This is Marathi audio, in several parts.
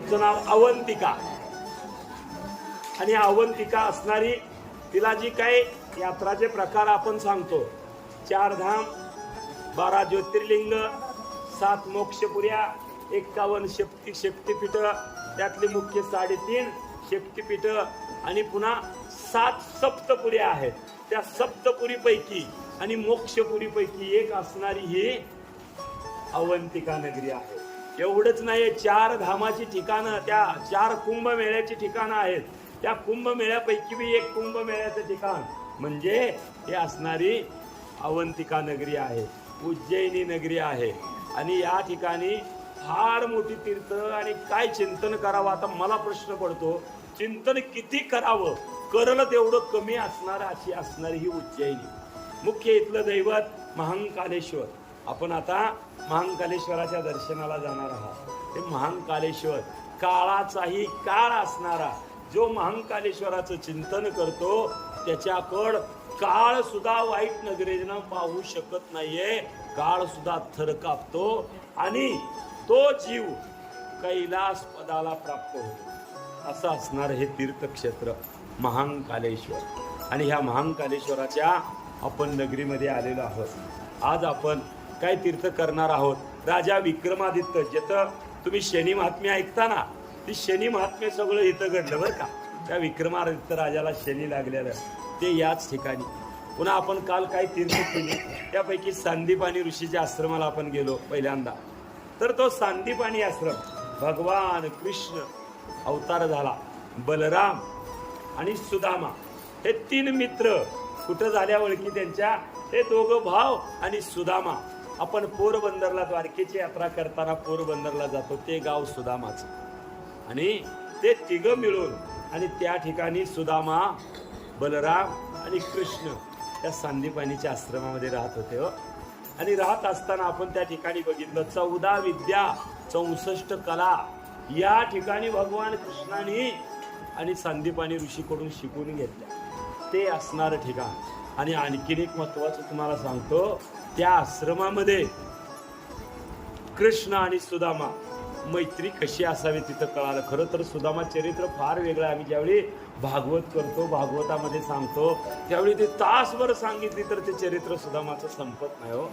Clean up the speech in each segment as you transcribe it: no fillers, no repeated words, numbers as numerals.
तिचं नाव अवंतिका. आणि अवंतिका असणारी तिला जी काही यात्राचे प्रकार आपण सांगतो, 4 धाम, 12 ज्योतिर्लिंग, 7 मोक्षपुऱ्या, 51 शक्तिपीठ, त्यातली मुख्य 3.5 शक्तिपीठ आणि पुन्हा 7 सप्तपुऱ्या आहेत. त्या सप्तपुरीपैकी आणि मोक्षपुरीपैकी एक असणारी ही अवंतिका नगरी आहे. एवढंच नाही, 4 धामाची ठिकाणं, त्या 4 कुंभमेळ्याची ठिकाणं आहेत. त्या कुंभमेळ्यापैकी बी एक कुंभमेळ्याचं ठिकाण म्हणजे हे असणारी अवंतिका नगरी आहे, उज्जैनी नगरी आहे. आणि या ठिकाणी फार मोठी तीर्थ आणि काय चिंतन करावं. आता मला प्रश्न पडतो, चिंतन किती करावं, करल तेवढं कमी असणार अशी असणारी ही उज्जैनी. मुख्य इथलं दैवत महांकालेश्वर. आपण आता महांकालेश्वराच्या दर्शनाला जाणार आहात. ते महांकालेश्वर काळाचाही काळ असणारा, जो महांकालेश्वराचं चिंतन करतो त्याच्याकडं काळ सुद्धा वाईट नजरेनं पाहू शकत नाहीये. काळ सुद्धा थर कापतो आणि तो जीव कैलास पदाला प्राप्त होतो. असं असणार हे तीर्थक्षेत्र महांकालेश्वर. आणि ह्या महांकालेश्वराच्या आपण नगरीमध्ये आलेलो आहोत. आज आपण काय तीर्थ करणार आहोत. राजा विक्रमादित्य, जिथं तुम्ही शनी महात्म्य ऐकता ना, ती शनी महात्म्य सगळं इथं घडलं बरं का. त्या विक्रमादित्य राजाला शनी लागलेलं ते याच ठिकाणी. पुन्हा आपण काल काय तीर्थ केले, त्यापैकी सांदीपानी ऋषीच्या आश्रमाला आपण गेलो पहिल्यांदा. तर तो सांदीपानी आश्रम भगवान कृष्ण अवतार झाला. बलराम आणि सुदामा हे 3 मित्र कुठं झाल्या ओळखी त्यांच्या, हे 2 भाव आणि सुदामा. आपण पोरबंदरला द्वारकेची यात्रा करताना पोरबंदरला जातो, ते गाव सुदामाचं. आणि ते 3 मिळून आणि त्या ठिकाणी सुदामा, बलराम आणि कृष्ण त्या सांदीपानीच्या आश्रमामध्ये राहत होते हो. आणि राहत असताना आपण त्या ठिकाणी बघितलं 14 विद्या 64 कला या ठिकाणी भगवान कृष्णाने आणि सांदीपानी ऋषीकडून शिकून घेतल्या. ते असणारं ठिकाण. आणि आणखीन एक महत्वाचं तुम्हाला सांगतो, त्या आश्रमामध्ये कृष्ण आणि सुदामा मैत्री कशी असावी तिथं कळालं. खरं तर सुदामा चरित्र फार वेगळं आहे. आम्ही ज्यावेळी भागवत करतो, भागवतामध्ये सांगतो, त्यावेळी ते तासभर सांगितली तर ते चरित्र सुदामाचं संपत नाही हो.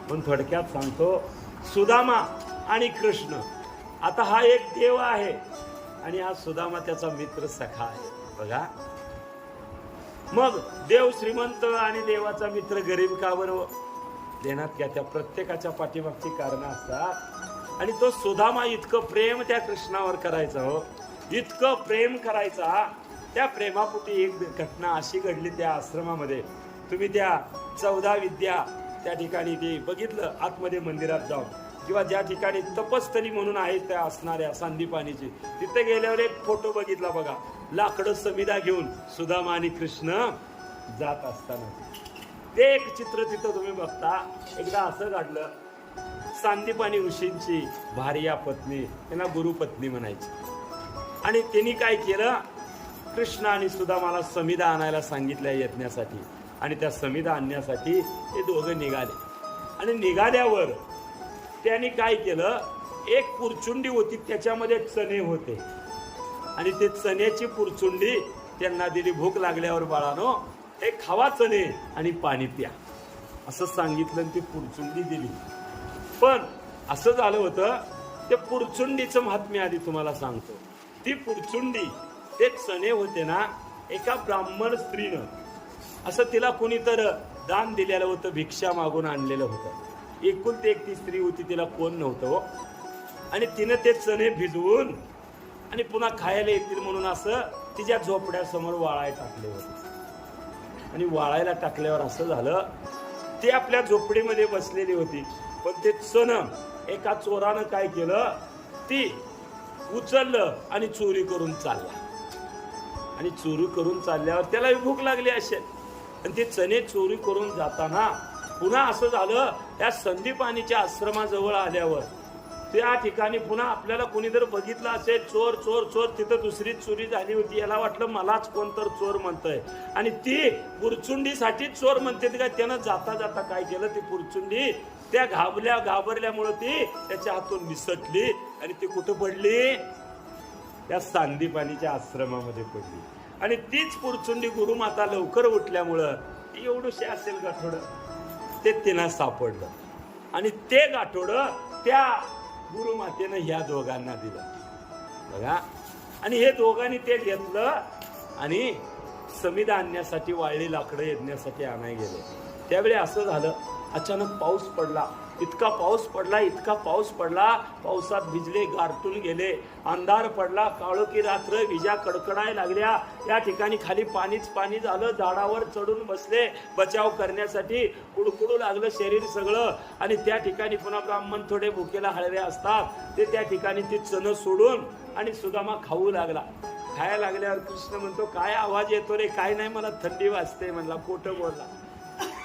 पण थोडक्यात सांगतो, सुदामा आणि कृष्ण. आता हा एक देव आहे आणि हा सुदामा त्याचा मित्र सखा आहे. बघा, मग देव श्रीमंत आणि देवाचा मित्र गरीब का बरं देण्यात घ्या. त्या प्रत्येकाच्या पाठीमागची कारणं असतात. आणि तो सुदामा इतकं प्रेम त्या कृष्णावर करायचा हो, इतकं प्रेम करायचा. त्या प्रेमापोटी एक घटना अशी घडली त्या आश्रमामध्ये. तुम्ही त्या 14 विद्या त्या ठिकाणी ते बघितलं आतमध्ये मंदिरात जाऊन, किंवा ज्या ठिकाणी तपस्थली म्हणून आहे त्या असणाऱ्या सांदीपानीची, तिथे गेल्यावर एक फोटो बघितला बघा. लाकडं समिधा घेऊन सुदामा आणि कृष्ण जात असताना ते एक चित्र तिथं तुम्ही बघता. एकदा असं घडलं, सांदीपानी ऋषींची भार्या पत्नी, त्यांना गुरुपत्नी म्हणायची. आणि त्यांनी काय केलं, कृष्ण आणि सुदामाला समिधा आणायला सांगितल्या यज्ञासाठी. आणि त्या समिधा आणण्यासाठी ते 2 निघाले. आणि निघाल्यावर त्यांनी काय केलं, एक पुरचुंडी होती, त्याच्यामध्ये चणे होते. आणि ते चण्याची पुरचुंडी त्यांना दिली. भूक लागल्यावर बाळानो हे खावा चणे आणि पाणी प्या असं सांगितलं. ती पुरचुंडी दिली. पण असं झालं होतं, ते पुरचुंडीचं महात्म्य आधी तुम्हाला सांगतो. ती पुरचुंडी, ते चणे होते ना, एका ब्राह्मण स्त्रीनं असं तिला कोणी तर दान दिलेलं होतं, भिक्षा मागून आणलेलं होतं. एकुलती एक ती स्त्री होती, तिला कोण नव्हतं हो. आणि तिनं ते चणे भिजवून आणि पुन्हा खायला येतील म्हणून असं तिच्या झोपड्यासमोर वाळायला टाकले होते. आणि वाळायला टाकल्यावर असं झालं, ती आपल्या झोपडीमध्ये बसलेली होती. पण ते चणं एका चोरानं काय केलं, ती उचललं आणि चोरी करून चालला. आणि चोरी करून चालल्यावर त्याला भूक लागली असेल. आणि ते चणे चोरी करून जाताना पुन्हा असं झालं, त्या संदीपानीच्या आश्रमाजवळ आल्यावर त्या ठिकाणी पुन्हा आपल्याला कोणी जर बघितलं असेल, चोर चोर चोर, तिथं दुसरी चोरी झाली होती. याला वाटलं मलाच कोणतर चोर म्हणतंय आणि ती पुरचुंडीसाठी चोर म्हणते. काय त्यानं जाता जाता काय केलं, ती पुरचुंडी त्या घाबरल्यामुळं ती त्याच्या हातून निसटली आणि ती कुठं पडली, त्या सांदीपानीच्या आश्रमामध्ये पडली. आणि तीच पुरचुंडी गुरुमाता लवकर उठल्यामुळं एवढंशे असेल गाठोडं ते तिला सापडलं. आणि ते गाठोडं त्या गुरुमातेनं ह्या दोघांना दिलं बघा. आणि हे दोघांनी ते घेतलं आणि समिधा आणण्यासाठी वाळली लाकडं यज्ञासाठी आणायला गेले. त्यावेळी असं झालं, अचानक पाऊस पडला. इतका पाऊस पडला, इतका पाऊस पडला, पावसात भिजले, गारटून गेले. अंधार पडला, काळोखी रात्र, विजा कडकडाय लागल्या. या ठिकाणी खाली पाणीच पाणी झालं. झाडावर चढून बसले बचाव करण्यासाठी. कुडकुडू लागलं शरीर सगळं. आणि त्या ठिकाणी पुन्हा ब्राह्मण थोडे भुकेला हळवे असतात, ते त्या ठिकाणी ती चण सोडून आणि सुदामा खाऊ लागला. खायला लागल्यावर कृष्ण म्हणतो, काय आवाज येतो रे? काय नाही, मला थंडी वाजते. म्हणला, खोटं बोलला.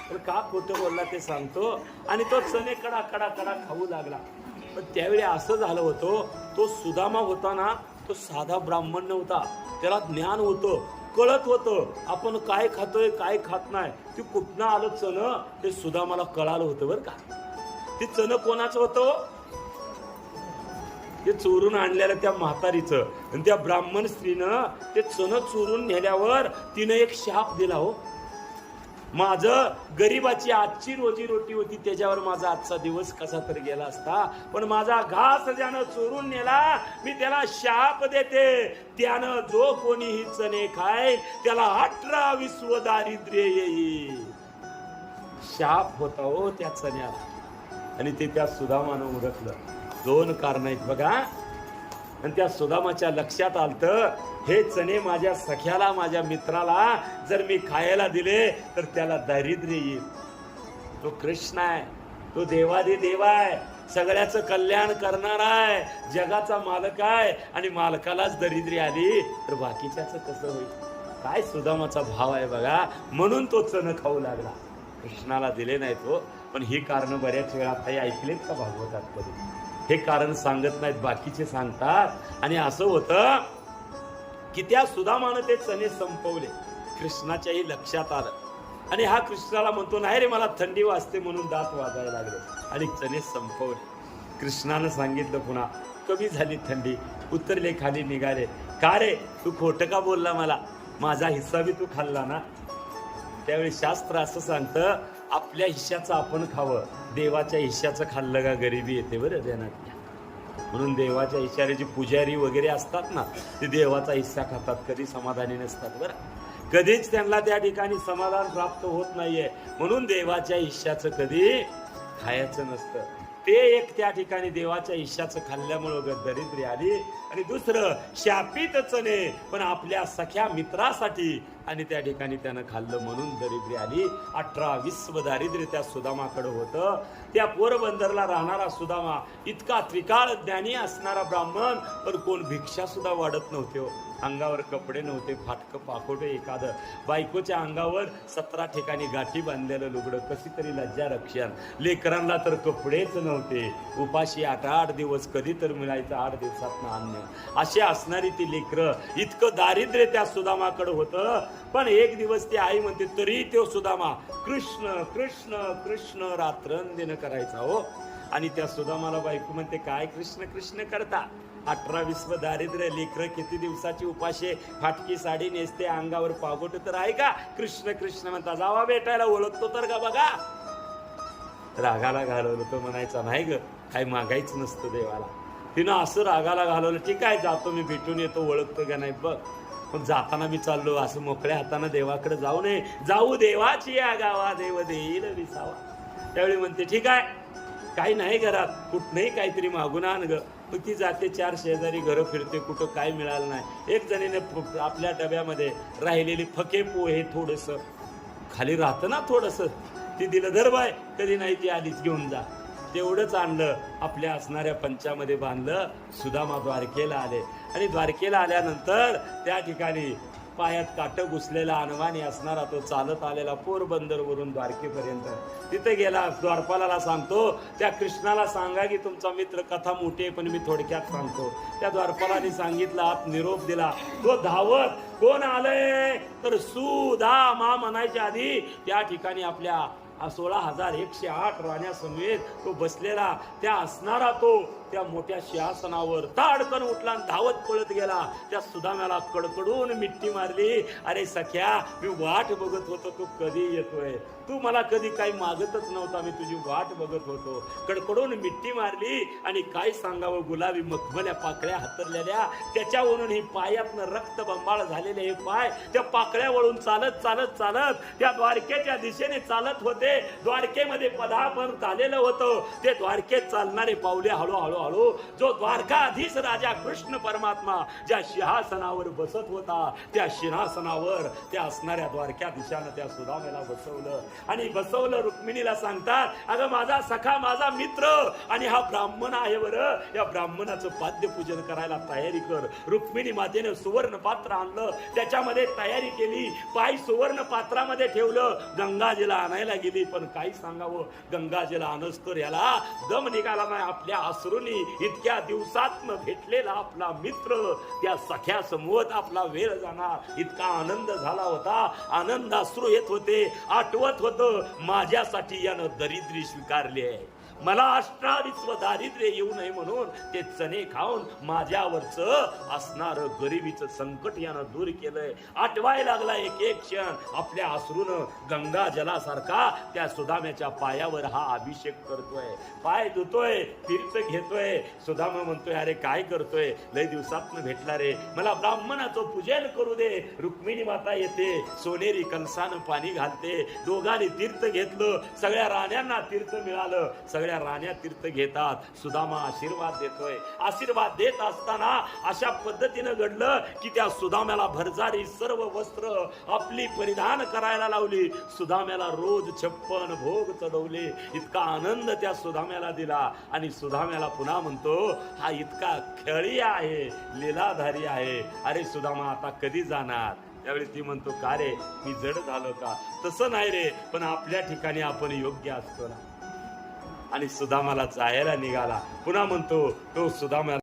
तर का खोटं बोलला ते सांगतो. आणि तो चणे कडा कडा कडा खाऊ लागला. पण त्यावेळी असं झालं होतं, तो सुदामा होता ना, तो साधा ब्राह्मण नव्हता. त्याला ज्ञान होतं, कळत होतं आपण काय खातोय काय खात नाही. ती कुठनं आलं चण ते सुदामाला कळालं होतं बरं का. ती चण कोणाचं होतं? ते चोरून आणलेलं त्या म्हातारीचं. आणि त्या ब्राह्मण स्त्रीनं ते चण चोरून नेल्यावर तिनं एक शाप दिला. हो, माझं गरिबाची आजची रोजी रोटी होती, त्याच्यावर माझा आजचा दिवस कसा तर गेला असता. पण माझा घास ज्यानं चोरून नेला, मी त्याला शाप देते. त्यानं जो कोणी ही चणे खाय त्याला 18 विश्व दारिद्र्य येईल. शाप होता हो त्या चण्याला. आणि ते त्या सुदामानं उरकलं. 2 कारण आहेत बघा. आणि त्या सुदामाच्या लक्षात आलतं, हे चणे माझ्या सख्याला, माझ्या मित्राला जर मी खायला दिले तर त्याला दारिद्र्य येईल. तो कृष्ण आहे, तो देवादी देव आहे, सगळ्याचं कल्याण करणार आहे, जगाचा मालक आहे. आणि मालकालाच दारिद्र्य आली तर बाकीच्याचं कसं होईल? काय सुदामाचा भाव आहे बघा. म्हणून तो चण खाऊ लागला. कृष्णाला दिले नाही तो. पण ही कारण बऱ्याच वेळा काही ऐकलेत का भागवतात कधी? हे कारण सांगत नाहीत, बाकीचे सांगतात. आणि असं होतं की त्या सुदामानं ते चणे संपवले. कृष्णाच्याही लक्षात आलं. आणि हा कृष्णाला म्हणतो, नाही रे मला थंडी वाजते म्हणून दात वाजायला लागले. आणि चणे संपवले. कृष्णानं सांगितलं पुन्हा, कमी झाली थंडी, उतरले खाली निघाले. का रे तू खोटं का बोलला मला? माझा हिस्सा बी तू खाल्ला ना. त्यावेळी शास्त्र असं सांगतं, आपल्या हिश्श्याचं आपण खावं, देवाच्या हिश्श्याचं खाल्लं का गरिबी येते बरं देण्यात. म्हणून देवाच्या हिश्श्याचे जे पुजारी वगैरे असतात ना, ते देवाचा हिस्सा खातात, कधी समाधानी नसतात बरं. कधीच त्यांना त्या ठिकाणी समाधान प्राप्त होत नाहीये. म्हणून देवाच्या हिश्श्याचं कधी खायचं नसतं. ते एक त्या ठिकाणी देवाच्या हिश्श्याचं खाल्ल्यामुळं दारिद्र्य आली. आणि दुसरं शापित चणे पण आपल्या सख्या मित्रासाठी, आणि त्या ठिकाणी त्यानं खाल्लं म्हणून दारिद्र्य आली. 18 विश्व दारिद्र्य त्या सुदामाकडे होतं. त्या पोरबंदरला राहणारा सुदामा इतका त्रिकाळ ज्ञानी असणारा ब्राह्मण, पण कोण भिक्षा सुद्धा वाढत नव्हते. हो, अंगावर कपडे नव्हते, फाटकं पाकोटे एखादं. बायकोच्या अंगावर 17 ठिकाणी गाठी बांधलेलं लुगडं, कशी तरी लज्जा रक्षण. लेकरांना तर कपडेच नव्हते. उपाशी 8 दिवस कधी तर मिळायचं 8 दिवसात अन्न. अशी असणारी ती लेकरं, इतकं दारिद्र्य त्या सुदामाकडे होतं. पण एक दिवस ती आई म्हणते, तरी तो सुदामा कृष्ण कृष्ण कृष्ण रात्रंदिन करायचा. हो, आणि त्या सुदामाला बायको म्हणते, काय कृष्ण कृष्ण करता? 18 विश्व दारिद्र्य, लेकरं किती दिवसाची उपाशी, फाटकी साडी नेसते, अंगावर पागोट तर आहे का? कृष्ण कृष्ण म्हणता. जावा भेटायला, ओळखतो तर का बघा. रागाला घालवलं तो म्हणायचा, नाही ग, काही मागायच नसतं देवाला. तिनं असं रागाला घालवलं, ठीक आहे जातो मी, भेटून येतो, ओळखतो का नाही बघ. पण जाताना मी चाललो, असं मोकळ्या हातानं देवाकडे जाऊ नये. जाऊ देवाची या गावा, देव देईल विसावा. त्यावेळी म्हणते, ठीक आहे, काही नाही घरात, कुठनंही काहीतरी मागून आण ग. मग ती जाते, 4 शेजारी घरं फिरते, कुठं काय मिळालं नाही. एक जणीने आपल्या डब्यामध्ये राहिलेली फके पोहे थोडंसं खाली राहतं ना थोडंसं, ती दिलं, धर बाय, कधी नाही ती आधीच घेऊन जा. तेवढंच आणलं, आपल्या असणाऱ्या पंचामध्ये बांधलं. सुदामा द्वारकेला आले. आणि द्वारकेला आल्यानंतर त्या ठिकाणी पायात काटं घुसलेला अनवाणी असणारा तो चालत आलेला पोरबंदरवरून द्वारकेपर्यंत तिथे गेला. द्वारपालाला सांगतो, त्या कृष्णाला सांगा की तुमचा मित्र, कथा मोठी आहे पण मी थोडक्यात सांगतो. त्या द्वारपालाने सांगितलं, आत निरोप दिला. तो धावत, कोण आलंय तर सुदामा म्हणायच्या आधी त्या ठिकाणी आपल्या 16,108 राण्यासमवेत तो बसलेला, त्या असणारा तो त्या मोठ्या सिंहासनावर ताडकन उठला आणि धावत पळत गेला. त्या सुदाम्याला कडकडून मिठी मारली. अरे सख्या, मी वाट बघत होतो, तू कधी येतोय. तू मला कधी काही मागतच नव्हता, मी तुझी वाट बघत होतो. कडकडून मिठी मारली आणि काय सांगावं, गुलाबी मखमल्या पाकळ्या हातरलेल्या, त्याच्यावरून हे पायातनं रक्त बंबाळ झालेले हे पाय त्या पाकळ्या वळून चालत चालत चालत त्या द्वारकेच्या दिशेने चालत होते. द्वारकेमध्ये पदार्पण झालेलं होतं. ते द्वारकेत चालणारे पावले हळूहळू हळू जो द्वारकाधीश राजा कृष्ण परमात्मा ज्या सिंहासनावर बसत होता, त्या सिंहासनावर त्या असणाऱ्या द्वारकाधीशानं त्या सुदामेला बसवलं. आणि बसवलं. रुक्मिणीला सांगतात, अगं माझा सखा, माझा मित्र आणि हा ब्राह्मण आहे बरं, या ब्राह्मणाचं पाद्य पूजन करायला तयारी कर. रुक्मिणी मातेने सुवर्ण पात्र आणलं, त्याच्यामध्ये तयारी केली. पाय सुवर्ण पात्रामध्ये ठेवलं. गंगाजीला आणायला गेली, पण काही सांगावं, गंगाजीला आणस्तोर याला दम निघाला नाही. आपल्या अश्रूंनी इतक्या दिवसात भेटलेला आपला मित्र त्या सख्या समोर आपला वेळ जाणार इतका आनंद झाला होता. आनंद अश्रू येत होते. आठवत होत, माझ्यासाठी यानं दरिद्री स्वीकारली आहे. मला अष्टाविश्व दारिद्र्य येऊ नये म्हणून ते चणे खाऊन माझ्यावरच असणार गरिबीचं संकट यानं दूर केलंय. आठवायला लागला एक एक क्षण. आपल्या अश्रूनं गंगा जलासारखा त्या सुदाम्याच्या पायावर हा अभिषेक करतोय, पाय धुतोय, तीर्थ घेतोय. सुदामा म्हणतोय, अरे काय करतोय, लय दिवसातनं भेटला रे, मला ब्राह्मणाचं पूजन करू दे. रुक्मिणी माता येते, सोनेरी कलसानं पाणी घालते. दोघांनी तीर्थ घेतलं. सगळ्या राण्यांना तीर्थ मिळालं. सगळ्या राण्या तीर्थ घेतात. सुदामा आशीर्वाद देतोय. आशीर्वाद देत असताना अशा पद्धतीनं घडलं की त्या सुदाम्याला भरजारी सर्व वस्त्र आपली परिधान करायला लावली. सुदाम्याला रोज 56 भोग चढवले. इतका आनंद त्या सुदाम्याला दिला. आणि सुदाम्याला पुन्हा म्हणतो, हा इतका खेळी आहे, लीलाधारी आहे. अरे सुदामा, आता कधी जाणार? त्यावेळी ती म्हणतो, का रे, मी जड झालो का? तसं नाही रे, पण आपल्या ठिकाणी आपण योग्य असतो ना. आणि सुदामाला जायला निघाला. पुन्हा म्हणतो, तो सुदामा